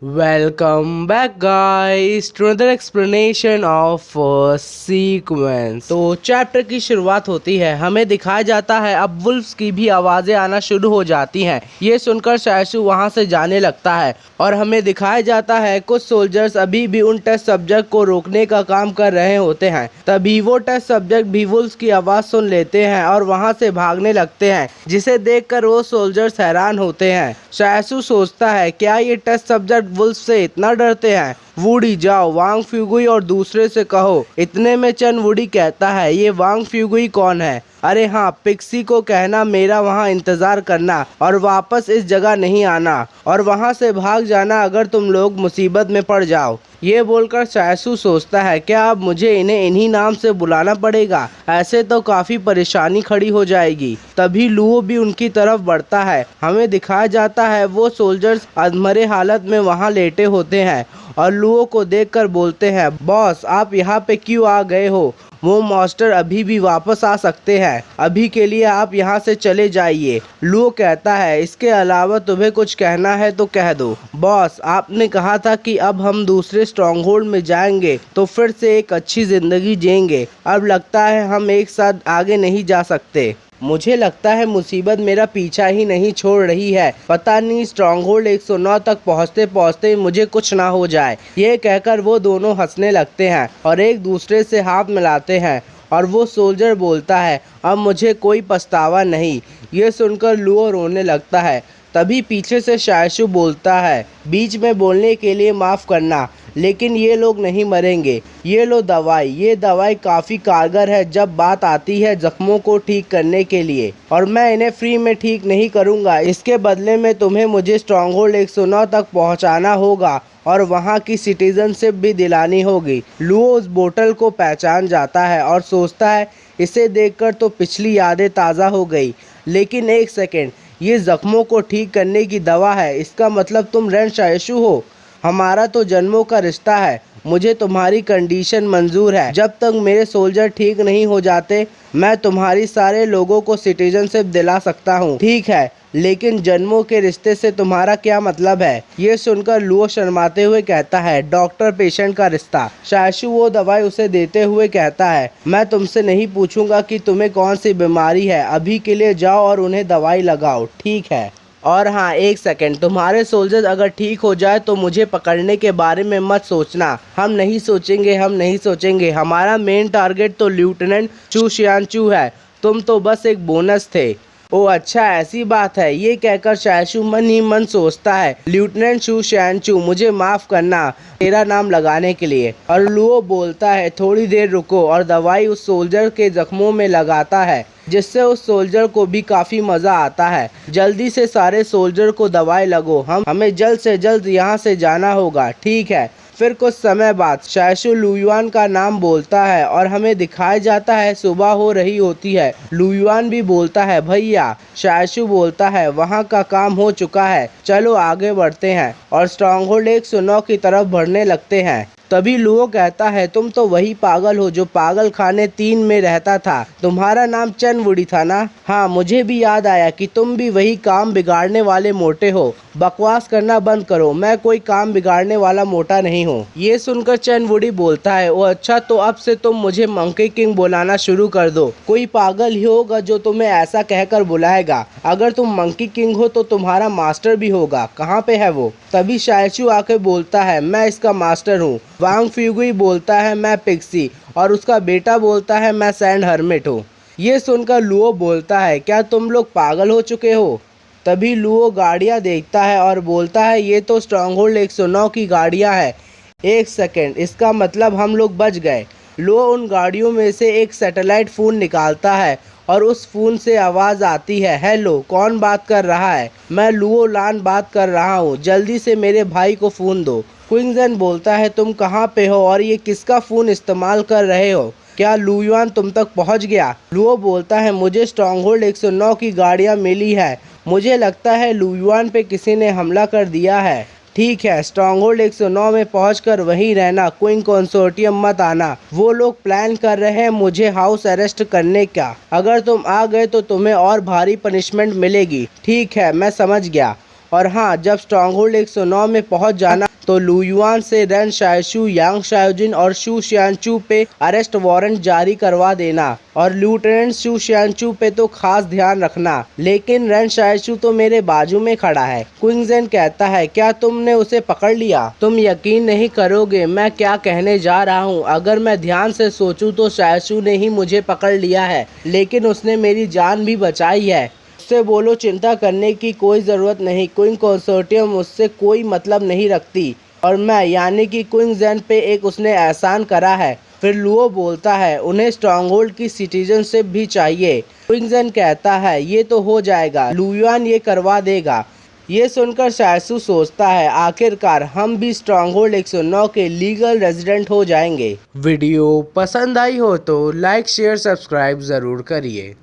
Welcome back guys to another explanation of sequence। तो chapter की शुरुआत होती है, हमें दिखाया जाता है अब वुल्फ्स की भी आवाज़ें आना शुरू हो जाती हैं। ये सुनकर शैशु वहाँ से जाने लगता है और हमें दिखाया जाता है कुछ सोल्जर्स अभी भी उन टेस्ट सब्जेक्ट को रोकने का काम कर रहे होते हैं। तभी वो टेस्ट सब्जेक्ट भी वुल्फ्स की आवाज़ सुन लेते हैं और वहाँ से भागने लगते हैं, जिसे देखकर वो सोल्जर्स हैरान होते हैं। शैशु सोचता है क्या ये टेस्ट सब्जेक्ट वुल्फ से इतना डरते हैं। वुडी जाओ वांग फ्यूगुई और दूसरे से कहो। इतने में चन वुडी कहता है ये वांग फ्यूगुई कौन है? अरे हाँ, पिक्सी को कहना मेरा वहाँ इंतज़ार करना और वापस इस जगह नहीं आना और वहाँ से भाग जाना अगर तुम लोग मुसीबत में पड़ जाओ। ये बोलकर शैशु सोचता है क्या अब मुझे इन्हें इन्हीं नाम से बुलाना पड़ेगा, ऐसे तो काफ़ी परेशानी खड़ी हो जाएगी। तभी लुओ भी उनकी तरफ बढ़ता है। हमें दिखाया जाता है वो सोल्जर्स अधमरे हालत में वहाँ लेटे होते हैं और लुओ को देखकर बोलते हैं बॉस आप यहाँ पे क्यों आ गए हो? वो मास्टर अभी भी वापस आ सकते हैं, अभी के लिए आप यहाँ से चले जाइए। लुओ कहता है इसके अलावा तुम्हें कुछ कहना है तो कह दो। बॉस आपने कहा था कि अब हम दूसरे स्ट्रॉन्गहोल्ड में जाएंगे तो फिर से एक अच्छी ज़िंदगी जिएंगे। अब लगता है हम एक साथ आगे नहीं जा सकते। मुझे लगता है मुसीबत मेरा पीछा ही नहीं छोड़ रही है। पता नहीं स्ट्रॉन्गहोल्ड 109 तक पहुँचते पहुँचते मुझे कुछ ना हो जाए। ये कहकर वो दोनों हंसने लगते हैं और एक दूसरे से हाथ मिलाते हैं और वो सोल्जर बोलता है अब मुझे कोई पछतावा नहीं। ये सुनकर लुओ रोने लगता है। तभी पीछे से शैशु बोलता है बीच में बोलने के लिए माफ़ करना, लेकिन ये लोग नहीं मरेंगे। ये लो दवाई, ये दवाई काफ़ी कारगर है जब बात आती है जख्मों को ठीक करने के लिए, और मैं इन्हें फ्री में ठीक नहीं करूँगा। इसके बदले में तुम्हें मुझे स्ट्रॉन्गहोल्ड 109 तक पहुँचाना होगा और वहाँ की सिटीजनशिप भी दिलानी होगी। लुओ उस बोतल को पहचान जाता है और सोचता है इसे देखकर तो पिछली यादें ताज़ा हो गई, लेकिन एक सेकेंड, ये ज़ख्मों को ठीक करने की दवा है। इसका मतलब तुम रेन शैशु हो। हमारा तो जन्मों का रिश्ता है। मुझे तुम्हारी कंडीशन मंजूर है। जब तक मेरे सोल्जर ठीक नहीं हो जाते मैं तुम्हारी सारे लोगों को सिटीजनशिप दिला सकता हूँ। ठीक है, लेकिन जन्मों के रिश्ते से तुम्हारा क्या मतलब है? ये सुनकर लुओ शर्माते हुए कहता है डॉक्टर पेशेंट का रिश्ता। शैशु वो दवाई उसे देते हुए कहता है मैं तुमसे नहीं पूछूंगा कि तुम्हें कौन सी बीमारी है। अभी के लिए जाओ और उन्हें दवाई लगाओ, ठीक है? और हाँ एक सेकंड, तुम्हारे सोल्जर्स अगर ठीक हो जाए तो मुझे पकड़ने के बारे में मत सोचना। हम नहीं सोचेंगे। हमारा मेन टारगेट तो लेफ्टिनेंट चू शियानचू है। तुम तो बस एक बोनस थे। ओ अच्छा ऐसी बात है। ये कहकर शैशु मन ही मन सोचता है लेफ्टिनेंट चू शियानचू मुझे माफ़ करना तेरा नाम लगाने के लिए। और लुओ बोलता है थोड़ी देर रुको और दवाई उस सोल्जर के जख्मों में लगाता है, जिससे उस सोल्जर को भी काफ़ी मज़ा आता है। जल्दी से सारे सोल्जर को दवाई लगो, हमें जल्द से जल्द यहाँ से जाना होगा, ठीक है? फिर कुछ समय बाद शैशु लुयुआन का नाम बोलता है और हमें दिखाया जाता है सुबह हो रही होती है। लुयुआन भी बोलता है भैया। शैशु बोलता है वहाँ का काम हो चुका है, चलो आगे बढ़ते हैं और स्ट्रॉन्गहोल्ड 109 की तरफ बढ़ने लगते हैं। तभी लुओ कहता है तुम तो वही पागल हो जो पागल खाने 3 में रहता था। तुम्हारा नाम चन वुडी था ना? हाँ, मुझे भी याद आया कि तुम भी वही काम बिगाड़ने वाले मोटे हो। बकवास करना बंद करो, मैं कोई काम बिगाड़ने वाला मोटा नहीं हूँ। ये सुनकर चन वुडी बोलता है ओ अच्छा, तो अब से तुम मुझे मंकी किंग बुलाना शुरू कर दो। कोई पागल ही होगा जो तुम्हें ऐसा कहकर बुलाएगा। अगर तुम मंकी किंग हो तो तुम्हारा मास्टर भी होगा, कहाँ पे है वो? तभी शैशु आके बोलता है मैं इसका मास्टर हूँ। वांग फ्यूगुई बोलता है मैं पिक्सी, और उसका बेटा बोलता है मैं सैंड हर्मिट हूँ। ये सुनकर लुओ बोलता है क्या तुम लोग पागल हो चुके हो? तभी लुओ गाड़ियाँ देखता है और बोलता है ये तो स्ट्रॉन्गहोल्ड 109 की गाड़ियाँ हैं। एक सेकेंड, इसका मतलब हम लोग बच गए। लुओ उन गाड़ियों में से एक सैटेलाइट फ़ोन निकालता है और उस फ़ोन से आवाज़ आती है हेलो, कौन बात कर रहा है? मैं लुओ लान बात कर रहा हूँ, जल्दी से मेरे भाई को फ़ोन दो। क्विंगजन बोलता है तुम कहाँ पे हो और ये किसका फ़ोन इस्तेमाल कर रहे हो? क्या लुयुआन तुम तक पहुँच गया? लुओ बोलता है मुझे स्ट्रॉन्गहोल्ड 109 की गाड़ियाँ मिली है। मुझे लगता है लुयुआन पे किसी ने हमला कर दिया है। ठीक है, स्ट्रॉन्गहोल्ड 109 में पहुंचकर वहीं रहना, क्वीन कंसोर्टियम मत आना। वो लोग प्लान कर रहे हैं मुझे हाउस अरेस्ट करने का। अगर तुम आ गए तो तुम्हें और भारी पनिशमेंट मिलेगी। ठीक है, मैं समझ गया। और हाँ, जब स्ट्रॉन्गहोल्ड 109 में पहुंच जाना तो लू युआन से रेन शाइशु, यांग शाओजिन और शू शियानचू पे अरेस्ट वारंट जारी करवा देना और लेफ्टिनेंट शू शियानचू पे तो खास ध्यान रखना। लेकिन रेन शाइशु तो मेरे बाजू में खड़ा है। क्विंगजन कहता है, क्या तुमने उसे पकड़ लिया? तुम यकीन नहीं करोगे मैं क्या कहने जा रहा हूँ। अगर मैं ध्यान से सोचूं तो शाइशु ने ही मुझे पकड़ लिया है, लेकिन उसने मेरी जान भी बचाई है। उससे बोलो चिंता करने की कोई ज़रूरत नहीं। क्विंग कंसोर्टियम उससे कोई मतलब नहीं रखती और मैं यानी कि क्विंगजन पे एक उसने एहसान करा है। फिर लुओ बोलता है, उन्हें स्ट्रॉन्गहोल्ड की सिटीजनशिप भी चाहिए। क्विंगजन कहता है, ये तो हो जाएगा, लू युआन ये करवा देगा। ये सुनकर शाइशु सोचता है, आखिरकार हम भी स्ट्रॉन्गहोल्ड 109 के लीगल रेजिडेंट हो जाएंगे। वीडियो पसंद आई हो तो लाइक शेयर सब्सक्राइब ज़रूर करिए।